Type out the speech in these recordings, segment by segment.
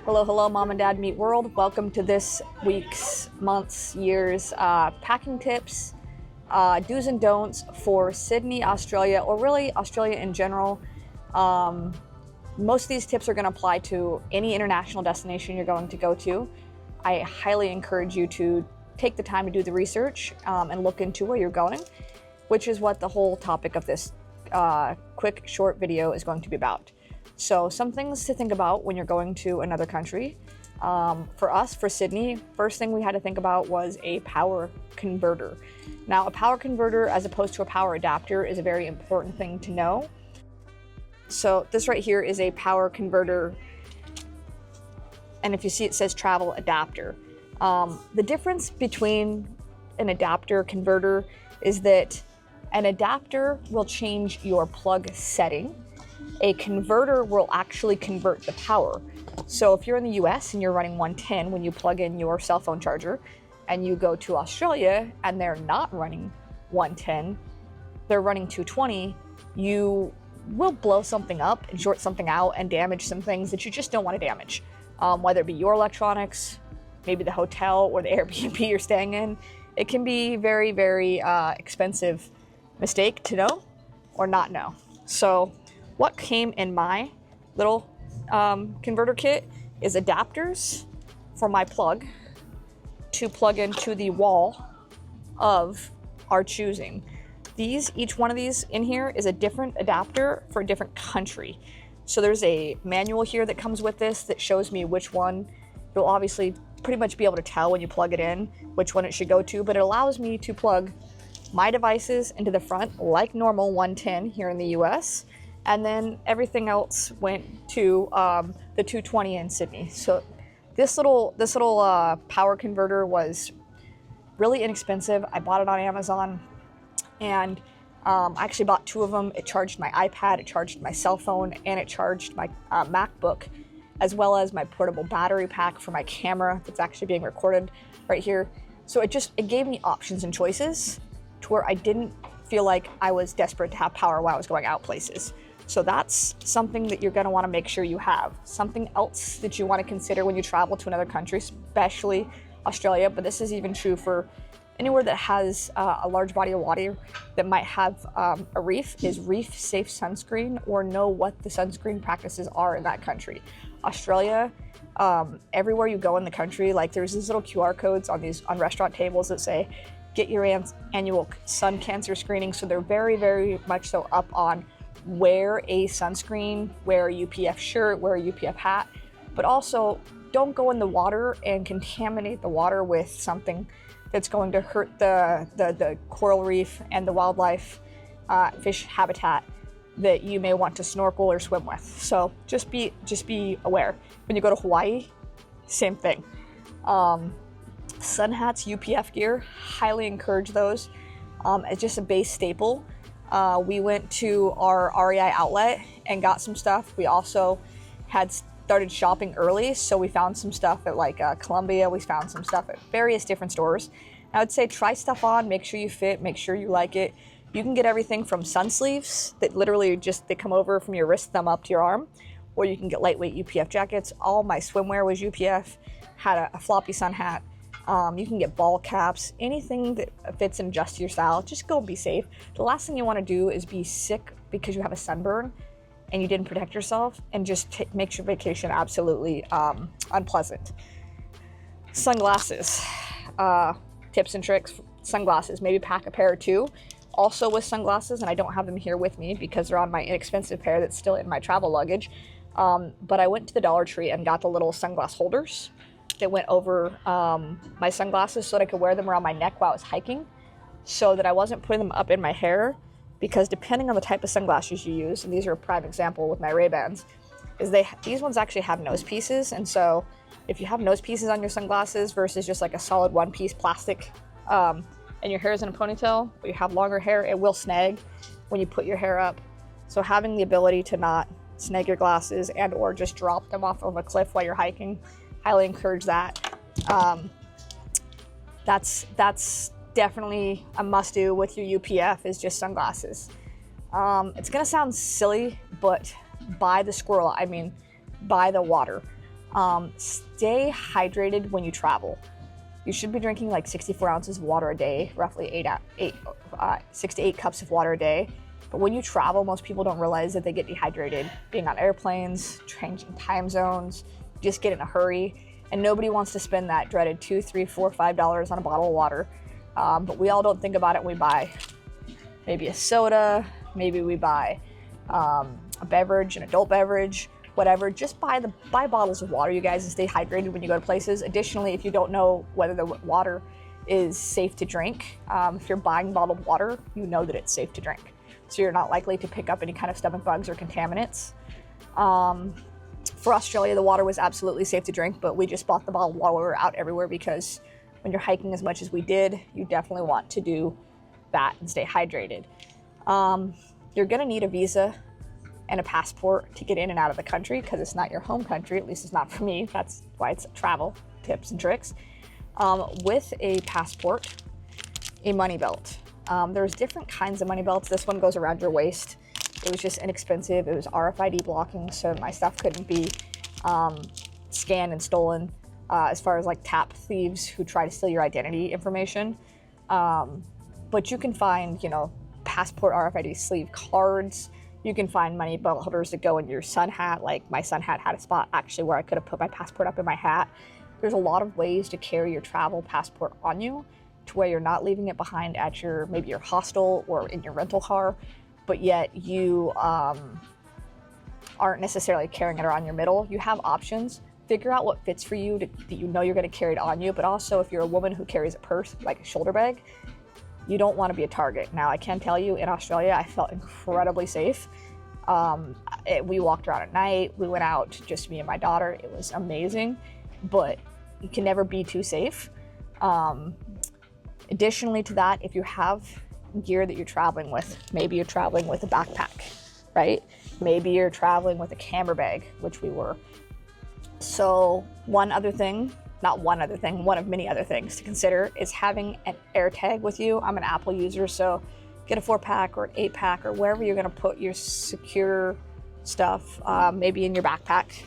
Hello, hello, mom and dad meet world. Welcome to this week's, month's, year's packing tips, do's and don'ts for Sydney, Australia, or really Australia in general. Most of these tips are going to apply to any international destination you're going to go to. I highly encourage you to take the time to do the research and look into where you're going, which is what the whole topic of this quick, short video is going to be about. So some things to think about when you're going to another country. For us, for Sydney, first thing we had to think about was a power converter. Now, a power converter as opposed to a power adapter is a very important thing to know. So this right here is a power converter, and if you see it says travel adapter. The difference between an adapter converter is that an adapter will change your plug setting. A converter will actually convert the power. So if you're in the US and you're running 110 when you plug in your cell phone charger, and you go to Australia and they're not running 110, they're running 220, you will blow something up and short something out and damage some things that you just don't want to damage. Whether it be your electronics, maybe the hotel or the Airbnb you're staying in. It can be very, very expensive mistake to know or not know. So what came in my little converter kit is adapters for my plug to plug into the wall of our choosing. Each one of these in here is a different adapter for a different country. So there's a manual here that comes with this that shows me which one. You'll obviously pretty much be able to tell when you plug it in which one it should go to, but it allows me to plug my devices into the front like normal 110 here in the US, and then everything else went to the 220 in Sydney. So this little power converter was really inexpensive. I bought it on Amazon, and I actually bought two of them. It charged my iPad, it charged my cell phone, and it charged my MacBook, as well as my portable battery pack for my camera that's actually being recorded right here. So it gave me options and choices to where I didn't feel like I was desperate to have power while I was going out places. So that's something that you're going to want to make sure you have. Something else that you want to consider when you travel to another country, especially Australia, but this is even true for anywhere that has a large body of water that might have a reef, is reef safe sunscreen, or know what the sunscreen practices are in that country. Australia, everywhere you go in the country, like there's these little QR codes on restaurant tables that say get your annual sun cancer screening. So they're very, very much so up on wear a sunscreen, wear a UPF shirt, wear a UPF hat, but also don't go in the water and contaminate the water with something that's going to hurt the coral reef and the wildlife fish habitat that you may want to snorkel or swim with. So just be aware. When you go to Hawaii, same thing. Sun hats, UPF gear, highly encourage those. It's just a base staple. We went to our REI outlet and got some stuff. We also had started shopping early, so we found some stuff at like Columbia. We found some stuff at various different stores. I would say try stuff on, make sure you fit, make sure you like it. You can get everything from sun sleeves that literally they come over from your wrist, thumb up to your arm, or you can get lightweight UPF jackets. All my swimwear was UPF, had a floppy sun hat. You can get ball caps, anything that fits and adjusts to your style. Just go be safe. The last thing you want to do is be sick because you have a sunburn and you didn't protect yourself, and just makes your vacation absolutely unpleasant. Sunglasses, tips and tricks. Sunglasses, maybe pack a pair or two. Also with sunglasses, and I don't have them here with me because they're on my inexpensive pair that's still in my travel luggage. But I went to the Dollar Tree and got the little sunglass holders that went over my sunglasses so that I could wear them around my neck while I was hiking, so that I wasn't putting them up in my hair, because depending on the type of sunglasses you use, and these are a prime example with my Ray-Bans, is these ones actually have nose pieces, and so if you have nose pieces on your sunglasses versus just like a solid one-piece plastic, and your hair is in a ponytail, but you have longer hair, it will snag when you put your hair up. So having the ability to not snag your glasses and or just drop them off of a cliff while you're hiking, highly encourage that. That's definitely a must-do with your UPF, is just sunglasses. It's gonna sound silly, but buy the squirrel, I mean buy the water. Stay hydrated when you travel. You should be drinking like 64 ounces of water a day, roughly 6 to 8 cups of water a day. But when you travel, most people don't realize that they get dehydrated being on airplanes, changing time zones, just get in a hurry. And nobody wants to spend that dreaded $2, $3, $4, $5 on a bottle of water. But we all don't think about it when we buy maybe a soda, maybe we buy a beverage, an adult beverage, whatever. Just buy bottles of water, you guys, and stay hydrated when you go to places. Additionally, if you don't know whether the water is safe to drink, if you're buying bottled water, you know that it's safe to drink. So you're not likely to pick up any kind of stomach bugs or contaminants. For Australia, the water was absolutely safe to drink, but we just bought the bottled water out everywhere because when you're hiking as much as we did, you definitely want to do that and stay hydrated. You're gonna need a visa and a passport to get in and out of the country because it's not your home country, at least it's not for me. That's why it's travel tips and tricks. With a passport, a money belt. There's different kinds of money belts. This one goes around your waist. It was just inexpensive. It was RFID blocking, so my stuff couldn't be scanned and stolen as far as like tap thieves who try to steal your identity information. But you can find, passport RFID sleeve cards. You can find money belt holders that go in your sun hat. Like my sun hat had a spot actually where I could have put my passport up in my hat. There's a lot of ways to carry your travel passport on you to where you're not leaving it behind at maybe your hostel or in your rental car, but yet you aren't necessarily carrying it around your middle. You have options. Figure out what fits for you that you know you're going to carry it on you. But also, if you're a woman who carries a purse, like a shoulder bag, you don't want to be a target. Now, I can tell you, in Australia, I felt incredibly safe. We walked around at night. We went out, just me and my daughter. It was amazing, but you can never be too safe. Additionally to that, if you have gear that you're traveling with, maybe you're traveling with a backpack, right? Maybe you're traveling with a camera bag, which we were. So one of many other things to consider is having an AirTag with you. I'm an Apple user, so get a 4-pack or an 8-pack or wherever you're gonna put your secure stuff, maybe in your backpack,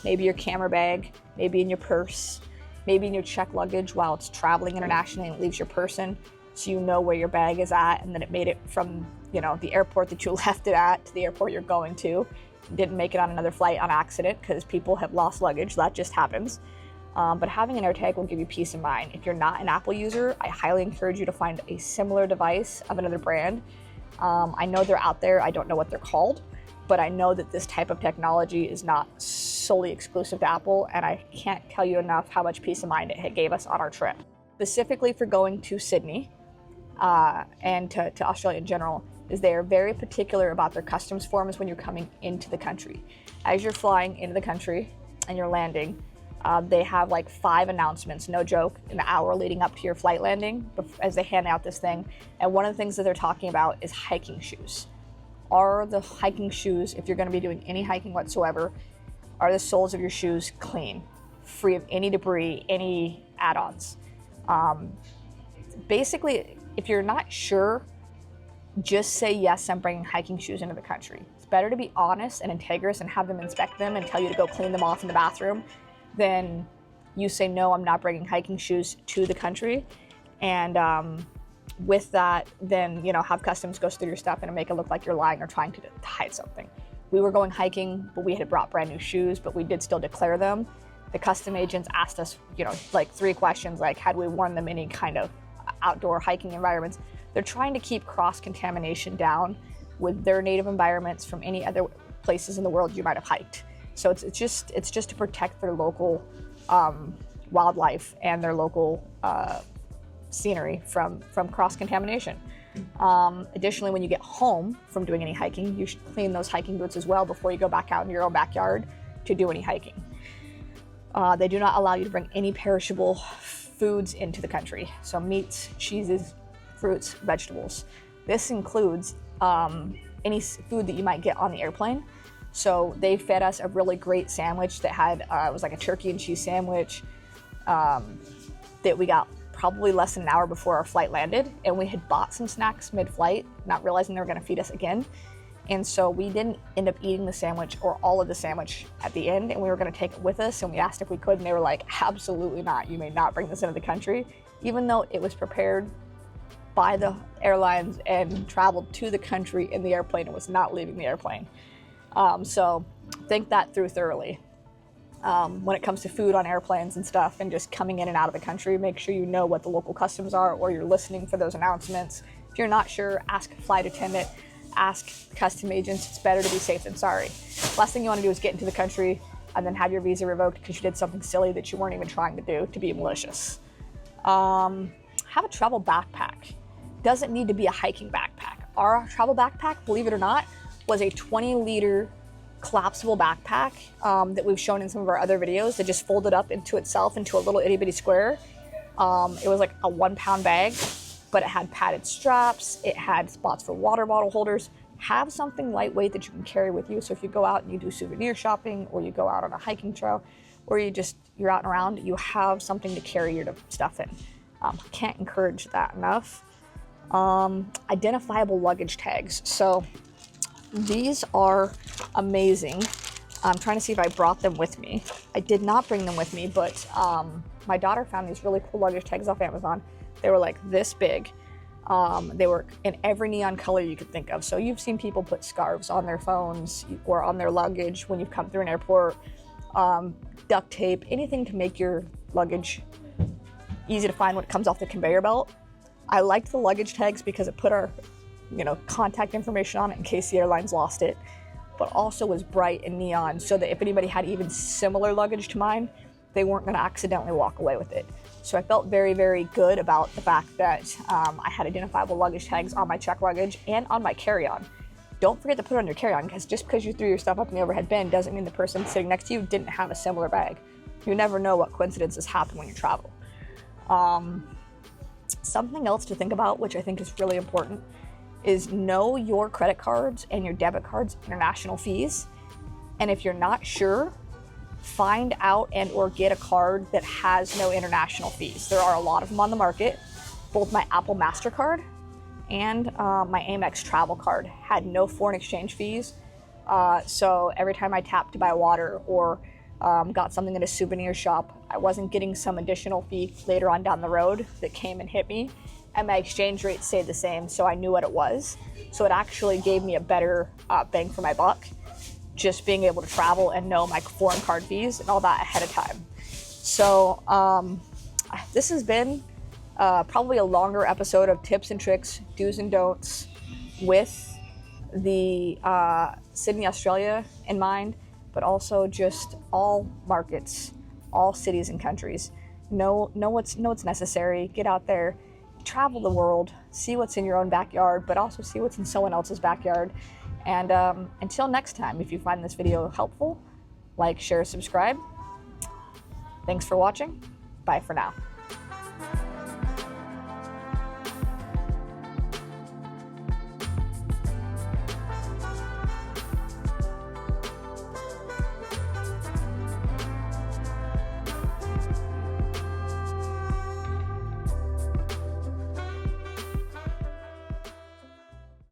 maybe your camera bag, maybe in your purse, maybe in your check luggage while it's traveling internationally and it leaves your person, so you know where your bag is at and then it made it from the airport that you left it at to the airport you're going to. Didn't make it on another flight on accident, because people have lost luggage. That just happens. But having an AirTag will give you peace of mind. If you're not an Apple user, I highly encourage you to find a similar device of another brand. I know they're out there. I don't know what they're called, but I know that this type of technology is not solely exclusive to Apple, and I can't tell you enough how much peace of mind it gave us on our trip. Specifically for going to Sydney and to Australia in general, is they are very particular about their customs forms when you're coming into the country. As you're flying into the country and you're landing, they have like 5 announcements, no joke, in the hour leading up to your flight landing as they hand out this thing. And one of the things that they're talking about is hiking shoes. Are the hiking shoes, if you're going to be doing any hiking whatsoever, are the soles of your shoes clean, free of any debris, any add-ons? Basically, if you're not sure, just say, yes, I'm bringing hiking shoes into the country. It's better to be honest and integrous and have them inspect them and tell you to go clean them off in the bathroom than you say, no, I'm not bringing hiking shoes to the country. And with that, then, have customs go through your stuff and make it look like you're lying or trying to hide something. We were going hiking, but we had brought brand new shoes, but we did still declare them. The custom agents asked us, like 3 questions, like had we worn them in any kind of outdoor hiking environments. They're trying to keep cross-contamination down with their native environments from any other places in the world you might have hiked. So it's just to protect their local wildlife and their local scenery from cross-contamination. Additionally, when you get home from doing any hiking, you should clean those hiking boots as well before you go back out in your own backyard to do any hiking. They do not allow you to bring any perishable foods into the country. So meats, cheeses, fruits, vegetables. This includes any food that you might get on the airplane. So they fed us a really great sandwich that had, it was like a turkey and cheese sandwich that we got probably less than an hour before our flight landed. And we had bought some snacks mid-flight, not realizing they were gonna feed us again. And so we didn't end up eating the sandwich or all of the sandwich at the end, and we were gonna take it with us, and we asked if we could, and they were like, absolutely not, you may not bring this into the country, even though it was prepared by the airlines and traveled to the country in the airplane and was not leaving the airplane. So think that through thoroughly. When it comes to food on airplanes and stuff and just coming in and out of the country, make sure you know what the local customs are or you're listening for those announcements. If you're not sure, ask a flight attendant, ask custom agents. It's better to be safe than sorry. Last thing you want to do is get into the country and then have your visa revoked because you did something silly that you weren't even trying to do to be malicious. Have a travel backpack. Doesn't need to be a hiking backpack. Our travel backpack, believe it or not, was a 20-liter collapsible backpack that we've shown in some of our other videos that just folded up into itself into a little itty-bitty square. It was like a 1-pound bag, but it had padded straps. It had spots for water bottle holders. Have something lightweight that you can carry with you. So if you go out and you do souvenir shopping, or you go out on a hiking trail, or you're out and around, you have something to carry your stuff in. Can't encourage that enough. Identifiable luggage tags. So these are amazing. I'm trying to see if I brought them with me. I did not bring them with me, but my daughter found these really cool luggage tags off Amazon. They were like this big. They were in every neon color you could think of. So you've seen people put scarves on their phones or on their luggage when you've come through an airport, duct tape, anything to make your luggage easy to find when it comes off the conveyor belt. I liked the luggage tags because it put our contact information on it in case the airlines lost it, but also was bright and neon so that if anybody had even similar luggage to mine, they weren't going to accidentally walk away with it. So I felt very, very good about the fact that I had identifiable luggage tags on my check luggage and on my carry-on. Don't forget to put it on your carry-on, because just because you threw your stuff up in the overhead bin doesn't mean the person sitting next to you didn't have a similar bag. You never know what coincidences happen when you travel. Something else to think about, which I think is really important, is know your credit cards and your debit cards international fees. And if you're not sure, find out and or get a card that has no international fees. There are a lot of them on the market. Both my Apple MasterCard and my Amex travel card had no foreign exchange fees. So every time I tapped to buy water or got something at a souvenir shop, I wasn't getting some additional fee later on down the road that came and hit me, and my exchange rate stayed the same, so I knew what it was. So it actually gave me a better bang for my buck, just being able to travel and know my foreign card fees and all that ahead of time. So this has been probably a longer episode of tips and tricks, do's and don'ts with the Sydney, Australia in mind, but also just all markets, all cities and countries. Know what's necessary. Get out there, travel the world, see what's in your own backyard, but also see what's in someone else's backyard. And until next time, if you find this video helpful, like, share, subscribe. Thanks for watching. Bye for now.